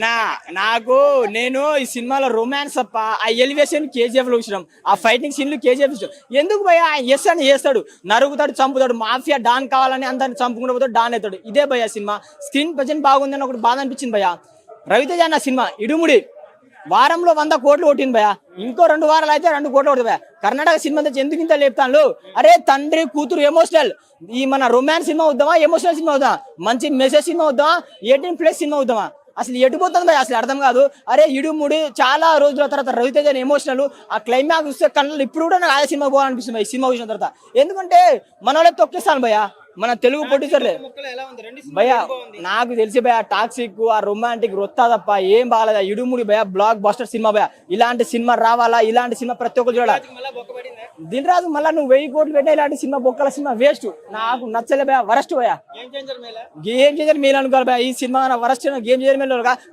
అన్నా నాకు నేను ఈ సినిమాలో రొమాన్స్ తప్ప ఆ ఎలివేషన్ కేజీఎఫ్ లో చూసినాం, ఆ ఫైటింగ్ సీన్లు కేజీఎఫ్ చూసాం. ఎందుకు భయ ఎస్ అని చేస్తాడు, నరుగుతాడు, చంపుతాడు, మాఫియా డాన్ కావాలని అందరిని చంపుకుంటూ పోతాడు, డాన్ అవుతాడు. ఇదే భయ సినిమా. స్క్రీన్ ప్రజెంట్ బాగుందని ఒకటి బాధ అనిపించింది భయ. రవితేజ అన్న సినిమా ఇడుముడి వారంలో 100 కోట్లు కొట్టింది భయ. ఇంకో 2 వారాలు అయితే 2 కోట్లు కొడుతుంది భయ. కర్ణాటక సినిమా తెచ్చి ఎందుకు ఇంత లేపుతాను? అరే తండ్రి కూతురు ఎమోషనల్, ఈ మన రొమాన్స్ సినిమా వద్దామా, ఎమోషనల్ సినిమా వద్దామా, మంచి మెసేజ్ సినిమా వద్దామా, 18+ సినిమా వద్దామా? అసలు ఎటుపోతుంది భయ, అసలు అర్థం కాదు. అరే ఇడుముడి చాలా రోజుల తర్వాత రవితేజ ఎమోషనల్, ఆ క్లైమాక్స్ చూస్తే కళ్ళు ఇప్పుడు కూడా నాకు ఆ సినిమా పోవాలనిపిస్తుంది ఈ సినిమా చూసిన తర్వాత. ఎందుకంటే మన వాళ్ళే తొక్కేస్తాను భయ, మన తెలుగు ప్రొడ్యూసర్లే భయ. నాకు తెలిసి భయ టాక్సిక్ ఆ రొమాంటిక్ రొత్తా తప్ప ఏం బాగాలేదా. ఇడుముడి భయ బ్లాక్ బస్టర్ సినిమా భయ. ఇలాంటి సినిమా రావాలా, ఇలాంటి సినిమా ప్రతి ఒక్కరు చూడాలి. దిల్ రాజు మళ్ళీ నువ్వు 1000 కోట్లు పెట్టే ఇలాంటి సినిమా బొక్కల సినిమా వేస్ట్, నాకు నచ్చలే భయ. వరస్ట్ భయ, గేమ్ చేంజర్ మేలు అనుకోవాలి భయ. ఈ సినిమా వరస్ట్ గేమ్ చేంజర్ మేలు.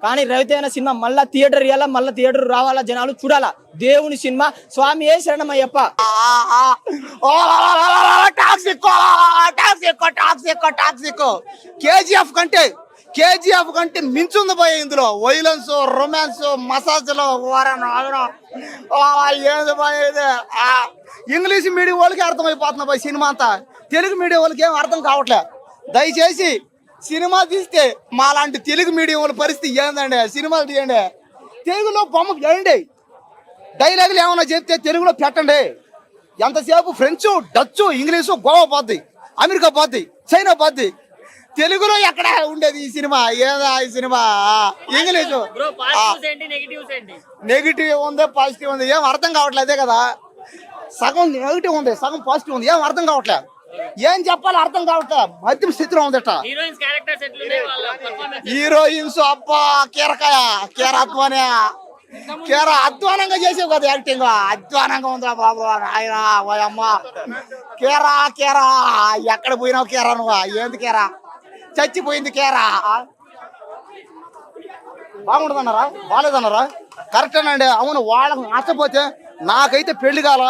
కానీ రవితేజ సినిమా మళ్ళా థియేటర్ ఇవ్వాలా, మళ్ళీ థియేటర్ రావాలా, జనాలు చూడాలా. దేవుని సినిమా, స్వామి ఏ శరణమయ్యప్ప. కేజీఎఫ్ కంటే మించుంది పోయి ఇందులో. వైలెన్స్, రొమాన్స్, మసాజ్లు, ఏది పోయేది. ఇంగ్లీష్ మీడియం వాళ్ళకి అర్థమైపోతుంది పోయి సినిమా అంతా. తెలుగు మీడియం వాళ్ళకి ఏం అర్థం కావట్లే. దయచేసి సినిమా తీస్తే మా లాంటి తెలుగు మీడియం వాళ్ళ పరిస్థితి ఏందండి? సినిమాలు తీయండి, తెలుగులో బొమ్మ వేయండి, డైలాగులు ఏమైనా చెప్తే తెలుగులో పెట్టండి. ఎంతసేపు ఫ్రెంచ్, డచ్, ఇంగ్లీషు, గోవా పోద్ది, అమెరికా పోద్ది, చైనా పోద్ది. తెలుగులో ఎక్కడ ఉండేది ఈ సినిమా? ఏదా ఈ సినిమా? ఇంగ్లీషు నెగిటివ్ ఉంది, పాజిటివ్ ఉంది, ఏం అర్థం కావట్లేదు. అదే కదా, సగం నెగిటివ్ ఉంది, సగం పాజిటివ్ ఉంది, ఏం అర్థం కావట్లేదు. ఏం చెప్పాలి అర్థం కావట్లేదు. మధ్య స్థితిలో ఉందట. హీరోయిన్స్ అబ్బా కీరకాయ, కీరాత్మనే, కేరా అధ్వానంగా చేసేవి కదా యాక్టింగ్. అధ్వానంగా ఉందా బాబు ఆయన అమ్మ. కేరా కేరా ఎక్కడ పోయినావు కేరా? నువ్వు ఏంది కేరా? చచ్చిపోయింది కేరా. బాగుంటుందన్నారా? బాగాలేదన్నారా? కరెక్టేనండి. అవును, వాళ్ళకు నచ్చపోతే. నాకైతే పెళ్లి కాల,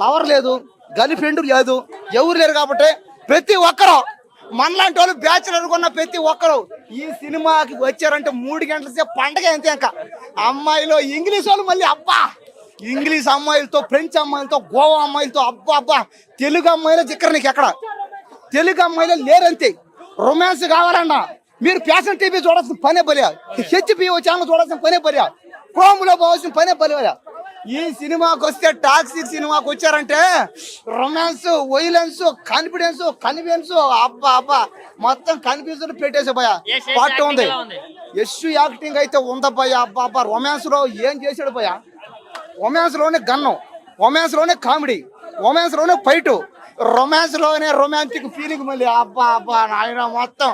లవర్ లేదు, గర్ల్ ఫ్రెండ్ లేదు, ఎవరు లేరు. కాబట్టి ప్రతి ఒక్కరు మనలాంటి వాళ్ళు బ్యాచులర్ కొన్న ప్రతి ఒక్కరు ఈ సినిమాకి వచ్చారంటే 3 గంటల సేపు పండగ. అంతే. ఇంకా అమ్మాయిలో ఇంగ్లీష్ వాళ్ళు మళ్ళీ అబ్బా, ఇంగ్లీష్ అమ్మాయిలతో, ఫ్రెంచ్ అమ్మాయిలతో, గోవా అమ్మాయిలతో అబ్బా అబ్బా. తెలుగు అమ్మాయిలో చిక్కర నీకు ఎక్కడ? తెలుగు అమ్మాయిలో లేరంతే. రొమాన్స్ కావాలన్నా మీరు ఫ్యాషన్ టీవీ చూడాల్సిన పనే బలియా, హెచ్పిఓ ఛానల్ చూడాల్సిన పనే బలియా, క్రోమ్లో పోవాల్సిన పనే బలియా. ఈ సినిమాకి వస్తే, టాక్సిక్ సినిమాకి వచ్చారంటే రొమాన్స్, వైలెన్స్, కాన్ఫిడెన్స్, కన్వీన్స్ అబ్బా అబ్బా మొత్తం కన్ఫ్యూజన్ పెట్టేసే భయ. పార్ట్ ఉంది. యశ్ యాక్టింగ్ అయితే ఉందబ్బా అబ్బా అబ్బా. రొమాన్స్ లో ఏం చేశాడు భయ? రొమాన్స్ లోనే గన్నం, రొమాన్స్ లోనే కామెడీ, రొమాన్స్ లోనే ఫైట్, రొమాన్స్ లోనే రొమాంటిక్ ఫీలింగ్ మళ్ళీ అబ్బా అబ్బా నాయన మొత్తం.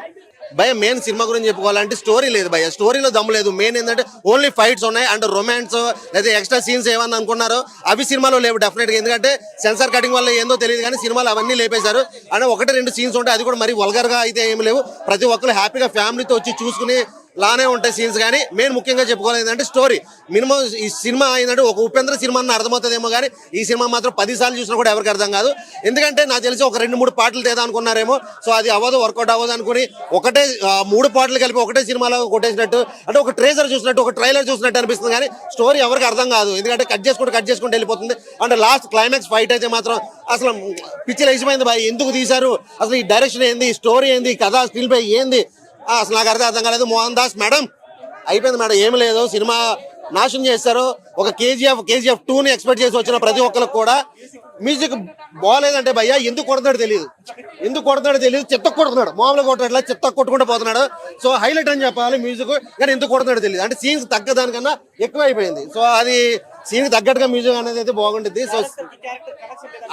భయ మెయిన్ సినిమా గురించి చెప్పుకోవాలంటే స్టోరీ లేదు భయ. స్టోరీలో దమ్ము లేదు. మెయిన్ ఏంటంటే ఓన్లీ ఫైట్స్ ఉన్నాయి అండ్ రొమాన్స్ లేదా ఎక్స్ట్రా సీన్స్ ఏమన్నా అనుకున్నారో అవి సినిమాలో లేవు డెఫినెట్గా. ఎందుకంటే సెన్సార్ కటింగ్ వల్ల ఏందో తెలియదు కానీ సినిమాలో అవన్నీ లేపేశారు. అంటే 1-2 సీన్స్ ఉంటాయి, అది కూడా మరి వల్గర్గా అయితే ఏమి లేవు. ప్రతి ఒక్కరు హ్యాపీగా ఫ్యామిలీతో వచ్చి చూసుకుని లానే ఉంటాయి సీన్స్. కానీ మెయిన్ ముఖ్యంగా చెప్పుకోవాలి ఏంటంటే స్టోరీ. మినిమం ఈ సినిమా ఏంటంటే ఒక ఉపేంద్ర సినిమా అర్థమవుతుందేమో కానీ ఈ సినిమా మాత్రం 10 సార్లు చూసినా కూడా ఎవరికి అర్థం కాదు. ఎందుకంటే నాకు తెలిసి ఒక 2-3 పాటలు తేదా అనుకున్నారేమో. సో అది అవ్వదు, వర్కౌట్ అవ్వదు అనుకుని ఒకటే 3 పాటలు కలిపి ఒకటే సినిమాలో కొట్టేసినట్టు, అంటే ఒక ట్రేజర్ చూసినట్టు, ఒక ట్రైలర్ చూసినట్టు అనిపిస్తుంది. కానీ స్టోరీ ఎవరికి అర్థం కాదు. ఎందుకంటే కట్ చేసుకుంటూ వెళ్ళిపోతుంది. అంటే లాస్ట్ క్లైమాక్స్ ఫైట్ అయితే మాత్రం అసలు పిచ్చిలు వేసిపోయింది బాయ్. ఎందుకు తీశారు అసలు? ఈ డైరెక్షన్ ఏంది, ఈ స్టోరీ ఏంది, కథ స్క్రీన్ ప్లే ఏంది, అసలు నాకు అర్థం కాలేదు. మోహన్ దాస్ మేడం అయిపోయింది మేడం, ఏమి లేదు. సినిమా నాశనం చేస్తారు. ఒక కేజీఎఫ్ 2ని ఎక్స్పెక్ట్ చేసి వచ్చిన ప్రతి ఒక్కరికి కూడా మ్యూజిక్ బాగాలేదంటే భయ్యా ఎందుకు కొడుతున్నాడు తెలియదు. చెత్త కొడుతున్నాడు, మామూలుగా కొట్టట్లా, చెత్త కొట్టుకుంటూ పోతున్నాడు. సో హైలైట్ అని చెప్పాలి మ్యూజిక్, కానీ ఎందుకు కొడుతున్నాడు తెలియదు. అంటే సీన్స్ తగ్గదానికన్నా ఎక్కువ అయిపోయింది. సో అది సీన్ తగ్గట్టుగా మ్యూజిక్ అనేది అయితే బాగుంటుంది. సో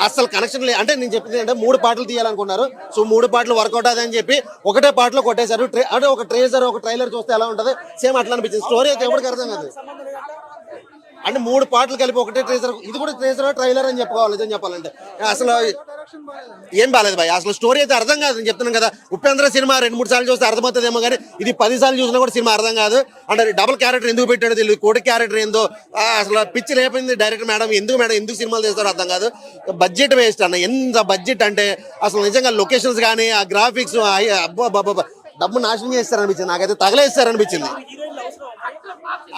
అసలు కనెక్షన్ లేదు. అంటే నేను చెప్పింది అంటే 3 పాటలు తీయాలనుకున్నారు. సో 3 పాటలు వర్కౌట్ అదని చెప్పి ఒకటే పాటలో కొట్టేశారు. అంటే ఒక ట్రేజర్, ఒక ట్రైలర్ చూస్తే ఎలా ఉంటుంది సేమ్ అట్లా అనిపించింది. స్టోరీ అయితే ఎవరికి అర్థం కాదు. అంటే 3 పాటలు కలిపి ఒకటే ట్రేజర్, ఇది కూడా ట్రేజర్ ట్రైలర్ అని చెప్పుకోవాలి. నిజం చెప్పాలంటే అసలు ఏం బాలేదు భయ. అసలు స్టోరీ అయితే అర్థం కాదు. నేను చెప్తున్నాను కదా, ఉపేంద్ర సినిమా 2-3 సార్లు చూస్తే అర్థమవుతుందేమో కానీ ఇది 10 సార్లు చూసినా కూడా సినిమా అర్థం కాదు. అంటే డబుల్ క్యారెక్టర్ ఎందుకు పెట్టాడో తెలియదు, కోటి క్యారెక్టర్ ఏందో అసలు పిచ్చి లేపింది డైరెక్టర్ మేడం. ఎందుకు సినిమాలు చేస్తారో అర్థం కాదు. బడ్జెట్ వేస్ట్ అన్న, ఎంత బడ్జెట్ అంటే అసలు నిజంగా లొకేషన్స్ కానీ ఆ గ్రాఫిక్స్ అబ్బా డబ్బు నాశనం చేస్తారనిపించింది. నాకైతే తగలేస్తారనిపించింది.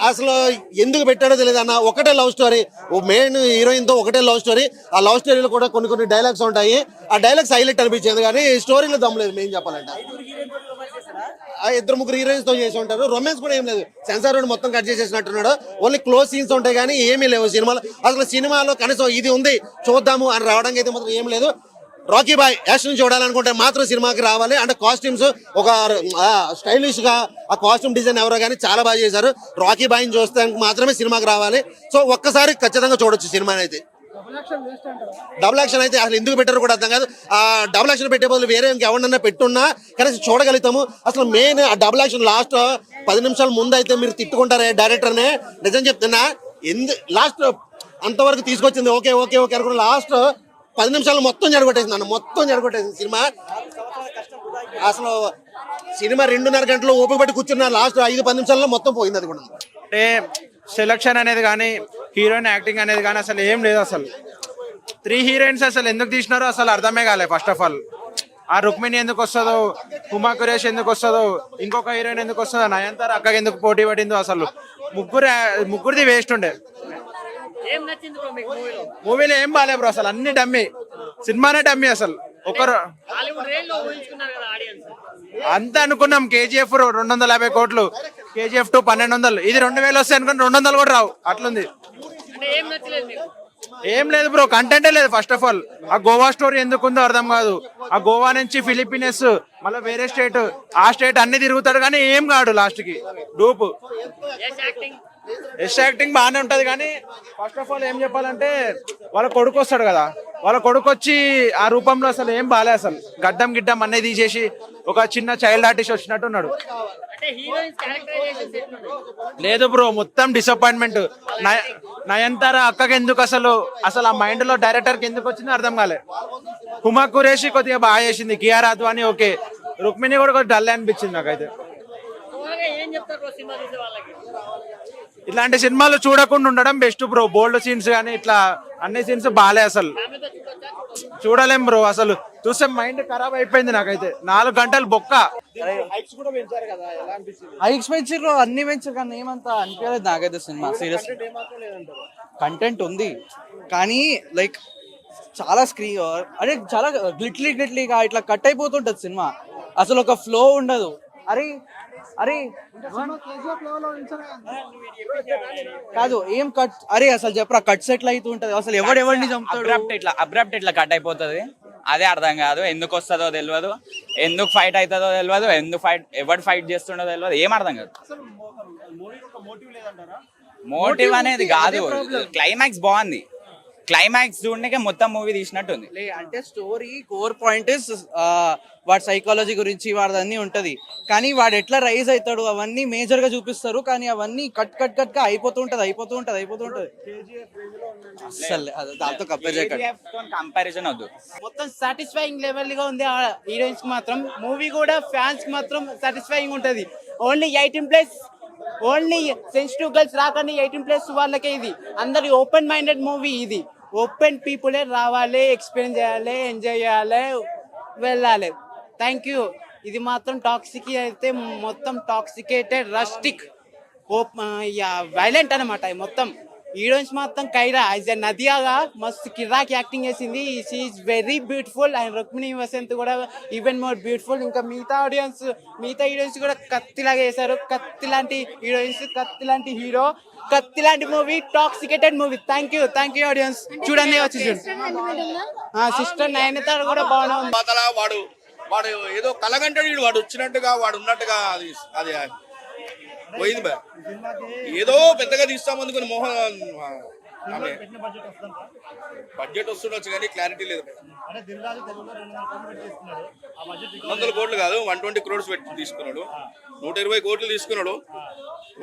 అసలు ఎందుకు పెట్టాడో తెలియదు అన్న. ఒకటే లవ్ స్టోరీ, మెయిన్ హీరోయిన్ తో ఒకటే లవ్ స్టోరీ. ఆ లవ్ స్టోరీలో కూడా కొన్ని డైలాగ్స్ ఉంటాయి. ఆ డైలాగ్స్ హైలైట్ అనిపించింది కానీ స్టోరీలో దమ్ములేదు మెయిన్ చెప్పాలంటే. ఆ 2-3 హీరోయిన్స్ తో చేసి ఉంటారు. రొమాన్స్ కూడా ఏం లేదు. సెన్సార్ రోడ్ మొత్తం కట్ చేసేసినట్టున్నాడు. ఓన్లీ క్లోజ్ సీన్స్ ఉంటాయి కానీ ఏమీ లేవు సినిమాలో. అసలు సినిమాలో కనీసం ఇది ఉంది చూద్దాము అని రావడానికి అయితే మాత్రం ఏం లేదు. రాకీ బాయ్ యాక్షన్ చూడాలనుకుంటే మాత్రం సినిమాకి రావాలి. అంటే కాస్ట్యూమ్స్ ఒక స్టైలిష్ గా ఆ కాస్ట్యూమ్ డిజైన్ ఎవరో కానీ చాలా బాగా చేశారు. రాకీ బాయ్ని చూస్తానికి మాత్రమే సినిమాకి రావాలి. సో ఒక్కసారి ఖచ్చితంగా చూడొచ్చు సినిమాని అయితే. డబుల్ యాక్షన్ అయితే అసలు ఎందుకు పెట్టారో కూడా అర్థం కాదు. ఆ డబుల్ యాక్షన్ పెట్టే బదులు వేరే ఇంకెవరన్నా పెట్టున్నా కనీసం చూడగలుగుతాము. అసలు మెయిన్ ఆ డబుల్ యాక్షన్ లాస్ట్ 10 నిమిషాల ముందు అయితే మీరు తిట్టుకుంటారే డైరెక్టర్నే. నిజం చెప్తున్నా, లాస్ట్ అంతవరకు తీసుకొచ్చింది ఓకే ఓకే ఓకే అనుకున్న లాస్ట్ 10 నిమిషాలు మొత్తం జడగొట్టేసింది అన్న. మొత్తం జడగొట్టేసింది సినిమా. అసలు సినిమా 2.5 గంటలు ఓపిక పట్టి కూర్చున్న లాస్ట్ 5-10 నిమిషాల్లో మొత్తం పోయింది. అది కూడా అంటే సెలక్షన్ అనేది కానీ హీరోయిన్ యాక్టింగ్ అనేది కానీ అసలు ఏం లేదు. అసలు 3 హీరోయిన్స్ అసలు ఎందుకు తీసినారో అసలు అర్థమే కాలే. ఫస్ట్ ఆఫ్ ఆల్ ఆ రుక్మిణి ఎందుకు వస్తుందో, హుమా కురేష్ ఎందుకు వస్తుందో, ఇంకొక హీరోయిన్ ఎందుకు వస్తుందో, నయనతార అక్కకి ఎందుకు పోటీ పడిందో, అసలు ముగ్గురిది వేస్ట్ ఉండే. మూవీలో ఏం బాగాలే బ్రో, అసలు అన్ని డమ్మి. సినిమానే డమ్మి అసలు. ఒకరు అంతా అనుకున్నాం. కేజీఎఫ్ 250 కోట్లు, కేజీఎఫ్ 2 1200, ఇది 2000 వస్తాయి అనుకుని 200 కూడా రావు. అట్లుంది. ఏం లేదు బ్రో, కంటెంటే లేదు. ఫస్ట్ ఆఫ్ ఆల్ ఆ గోవా స్టోరీ ఎందుకు ఉందో అర్థం కాదు. ఆ గోవా నుంచి ఫిలిపీనెస్ మళ్ళీ వేరే స్టేట్, ఆ స్టేట్ అన్ని తిరుగుతాడు కానీ ఏం కాడు లాస్ట్ కి డూపు. యష్ యాక్టింగ్ బాగానే ఉంటది కానీ ఫస్ట్ ఆఫ్ ఆల్ ఏం చెప్పాలంటే వాళ్ళ కొడుకు వస్తాడు కదా, వాళ్ళ కొడుకు వచ్చి ఆ రూపంలో అసలు ఏం బాలే. అసలు గిడ్డం అన్నీ తీసేసి ఒక చిన్న చైల్డ్ ఆర్టిస్ట్ వచ్చినట్టు ఉన్నాడు. లేదు బ్రో, మొత్తం డిసప్పాయింట్మెంట్. నయనతార అక్కకి ఎందుకు అసలు ఆ మైండ్ లో డైరెక్టర్ కి ఎందుకు వచ్చిందో అర్థం కాలే. హుమా కురేషి కొద్దిగా బాగా చేసింది. కియారా అద్వానీ ఓకే. రుక్మిణి కూడా కొంచెం డల్ అనిపించింది నాకైతే. ఇట్లాంటి సినిమాలు చూడకుండా ఉండడం బెస్ట్ బ్రో. బోల్డ్ సీన్స్ కానీ ఇట్లా అన్ని సీన్స్ బాలే. అసలు చూడలేం బ్రో. అసలు చూస్తే మైండ్ ఖరాబ్ అయిపోయింది నాకైతే. 4 గంటలు బొక్క. హైక్స్ పెంచారు, అన్ని పెంచారు కానీ ఏమంతా అనిపించలేదు నాకైతే సినిమా. సీరియస్ కంటెంట్ ఉంది కానీ లైక్ చాలా అరే చాలా గ్లిట్లీగా ఇట్లా కట్ అయిపోతుంటది సినిమా. అసలు ఒక ఫ్లో ఉండదు. అరే కాదు ఏం కట్. అరే అసలు చెప్పరా కట్స్ ఎట్లా అవుతూ ఉంటది. అసలు ఎవరిని చంపుతాడు. అబ్రప్ట్ ఇట్లా కట్ అయిపోతుంది. అదే అర్థం కాదు. ఎందుకు వస్తుందో తెలియదు, ఎందుకు ఫైట్ అవుతుందో తెలియదు, ఎవరు ఫైట్ చేస్తుండో తెలియదు, ఏం అర్థం కాదు. మోటివ్ అనేది కాదు. క్లైమాక్స్ బాగుంది. క్లైమాక్స్ చూడడానికి మొత్తం మూవీ తీసినట్టుంది. అంటే స్టోరీ కోర్ పాయింట్ వాడి సైకాలజీ గురించి వాడదన్నీ ఉంటది కానీ వాడు ఎట్లా రైజ్ అవుతాడు అవన్నీ మేజర్ గా చూపిస్తారు కానీ అవన్నీ కట్ గా అయిపోతూ ఉంటది. అసలు దాంతో కంపారిజన్ వద్దు. మొత్తం సాటిస్ఫైయింగ్ లెవెల్ గా ఉంది. హీరోయిన్స్ కి మాత్రం మూవీ కూడా ఫ్యాన్స్ కి మాత్రం సాటిస్ఫైయింగ్ ఉంటది. ఓన్లీ 18+, ఓన్లీ సెన్సిటివ్ గర్ల్స్ రాకండి. 18+ వాళ్ళకే ఇది. అందరి ఓపెన్ మైండెడ్ మూవీ ఇది. ఓపెన్ పీపులే రావాలి, ఎక్స్పీరియన్స్ చేయాలి, ఎంజాయ్ చేయాలి, వెళ్ళాలి. Thank you. ఇది మాత్రం టాక్సిక్ అయితే మొత్తం టాక్సికేటెడ్ రస్టిక్ వైలెంట్ అనమాట. మొత్తం హీరోయిన్స్ మాత్రం కైరా యాజ్ ఎ నదియాగా మస్తు కిరాక్ యాక్టింగ్ చేసింది. She is very beautiful. And Rukmini Vasanth కూడా ఈవెన్ మోర్ బ్యూటిఫుల్. ఇంకా మిగతా హీరోయిన్స్ కూడా కత్తిలాగా చేశారు. కత్తి లాంటి హీరోయిన్స్, కత్తి లాంటి హీరో, కత్తి లాంటి movie, intoxicated movie. Thank you audience. చూడండి వచ్చి సిస్టర్ నయనతార కూడా బాగుంది. వాడు ఏదో కలగంటాడు. వాడు వచ్చినట్టుగా వాడు ఉన్నట్టుగా అది పోయింది బా. ఏదో పెద్దగా తీస్తామనుకుని మోహన్ బడ్జెట్ వస్తుండొచ్చు కానీ క్లారిటీ లేదు. 200 కోట్లు కాదు, 120 crores పెట్టి తీసుకున్నాడు. 120 కోట్లు తీసుకున్నాడు.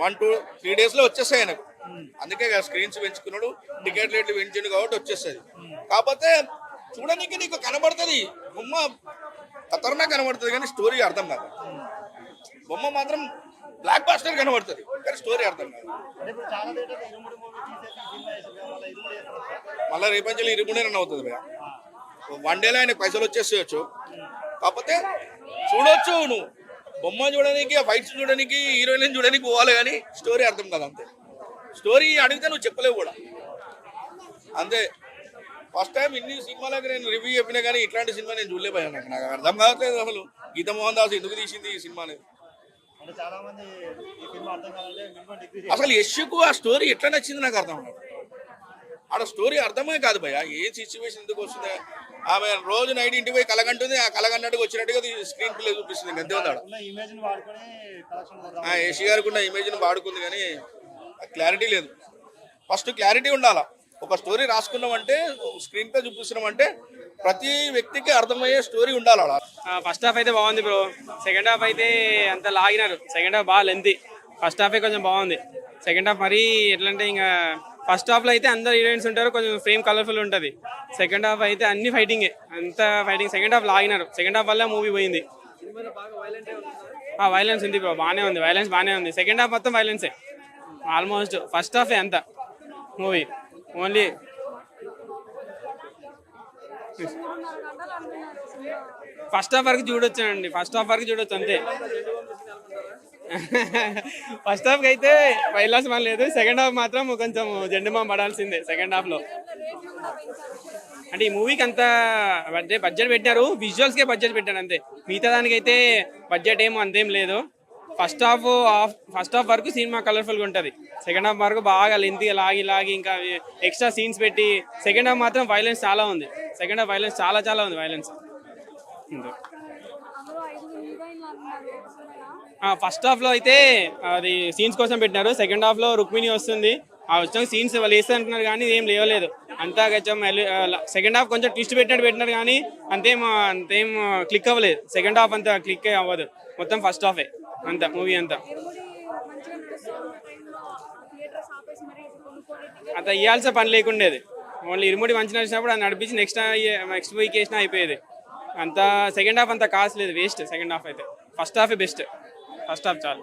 1-2-3 days లో వచ్చేస్తాయి ఆయనకు. అందుకే స్క్రీన్స్ పెంచుకున్నాడు, టికెట్ రేట్లు పెంచిండు కాబట్టి వచ్చేస్తుంది. కాకపోతే చూడడానికి నీకు కనబడుతుంది బొమ్మ, ఖతర్నా కనబడుతుంది కానీ స్టోరీ అర్థం కాదు. బొమ్మ మాత్రం బ్లాక్ బాస్టర్ కనబడుతుంది కానీ స్టోరీ అర్థం కాదు. మళ్ళీ రేపంచెలు 23 రన్ అవుతుంది భయ. 1 day ఆయనకు పైసలు వచ్చేసేయచ్చు. కాకపోతే చూడొచ్చు నువ్వు బొమ్మ చూడడానికి ఆ ఫైట్స్ చూడడానికి హీరోయిన్ చూడడానికి పోవాలి కానీ స్టోరీ అర్థం కాదు అంతే. స్టోరీ అడిగితే నువ్వు చెప్పలేవు కూడా అంతే. ఫస్ట్ టైం ఇన్ని సినిమాలకు నేను రివ్యూ చెప్పినా కానీ ఇట్లాంటి సినిమా నేను చూడలేకపోయాను. నాకు అర్థం కావట్లేదు అసలు గీతా మోహన్ దాస్ ఎందుకు తీసింది ఈ సినిమా అనేది. అసలు యశ్కు ఆ స్టోరీ ఎట్లా నచ్చింది నాకు అర్థం కాదు. ఆడ స్టోరీ అర్థమే కాదు భయ. ఏ సిచ్యువేషన్ ఎందుకు వస్తుంది, ఆమె రోజు నైట్ ఇంటికి పోయి కలగంటుంది, ఆ కలగన్నట్టుగా వచ్చినట్టుగా స్క్రీన్ ప్లే చూపిస్తుంది. గంతే ఉంది ఆడ. యశ్ గారికి ఉన్న ఇమేజ్ని వాడుకుంది కానీ క్లారిటీ లేదు. ఫస్ట్ క్లారిటీ ఉండాలా. ఒక స్టోరీ రాసుకున్నామంటే స్క్రీన్ ప్లే చూపిస్తున్నామంటే ప్రతి వ్యక్తికి అర్థమయ్యే స్టోరీ ఉండాలి అలా. ఫస్ట్ హాఫ్ అయితే బాగుంది బ్రో. సెకండ్ హాఫ్ అయితే అంత లాగినారు. సెకండ్ హాఫ్ బాగా లెంతీ. ఫస్ట్ హాఫే కొంచెం బాగుంది. సెకండ్ హాఫ్ మరీ ఎట్లా అంటే ఇంకా ఫస్ట్ హాఫ్లో అయితే అందరు హీరోయిన్స్ ఉంటారు, కొంచెం ఫ్రేమ్ కలర్ఫుల్ ఉంటుంది. సెకండ్ హాఫ్ అయితే అన్ని ఫైటింగే, అంత ఫైటింగ్. సెకండ్ హాఫ్ లాగినారు. సెకండ్ హాఫ్ వల్ల మూవీ పోయింది. వైలెన్స్ ఉంది బ్రో, బాగానే ఉంది. వైలెన్స్ బాగానే ఉంది. సెకండ్ హాఫ్ మొత్తం వైలెన్సే ఆల్మోస్ట్. ఫస్ట్ హాఫే అంత మూవీ ఓన్లీ. ఫస్ట్ హాఫ్ వరకు చూడొచ్చు అండి. ఫస్ట్ హాఫ్ వరకు చూడొచ్చు అంతే. ఫస్ట్ హాఫ్కి అయితే వైలాస్ మన లేదు. సెకండ్ హాఫ్ మాత్రం కొంచెం జెండుమా పడాల్సిందే సెకండ్ హాఫ్లో. అంటే ఈ మూవీకి అంత బడ్జెట్ పెట్టారు, విజువల్స్కే బడ్జెట్ పెట్టారు అంతే. మిగతా దానికైతే బడ్జెట్ ఏమో అంతేం లేదు. ఫస్ట్ హాఫ్ వరకు సినిమా కలర్ఫుల్గా ఉంటుంది. సెకండ్ హాఫ్ వరకు బాగా లెంతీగా లాగి ఇంకా ఎక్స్ట్రా సీన్స్ పెట్టి. సెకండ్ హాఫ్ మాత్రం వైలెన్స్ చాలా ఉంది. సెకండ్ హాఫ్ వైలెన్స్ చాలా ఉంది వైలెన్స్. ఫస్ట్ హాఫ్లో అయితే అది సీన్స్ కోసం పెట్టినారు. సెకండ్ హాఫ్లో రుక్మిణి వస్తుంది. ఆ వచ్చిన సీన్స్ వాళ్ళు వేస్తే అనుకున్నారు కానీ ఏం లేవలేదు. అంతా కొంచెం సెకండ్ హాఫ్ కొంచెం ట్విస్ట్ పెట్టినారు కానీ అంతేం క్లిక్ అవ్వలేదు. సెకండ్ హాఫ్ అంతా క్లిక్ అవ్వదు. మొత్తం ఫస్ట్ హాఫే అంతా మూవీ అంతా. అంత ఇవ్వాల్సిన పని లేకుండేది. ఓన్లీ ఇరుముడి మంచి నడిచినప్పుడు అది నడిపించి నెక్స్ట్ వీక్ వేసినా అయిపోయేది. అంత సెకండ్ హాఫ్ అంతా కాస్ట్లేదు, వేస్ట్. సెకండ్ హాఫ్ అయితే ఫస్ట్ హాఫే బెస్ట్. ఫస్ట్ హాఫ్ చాలు.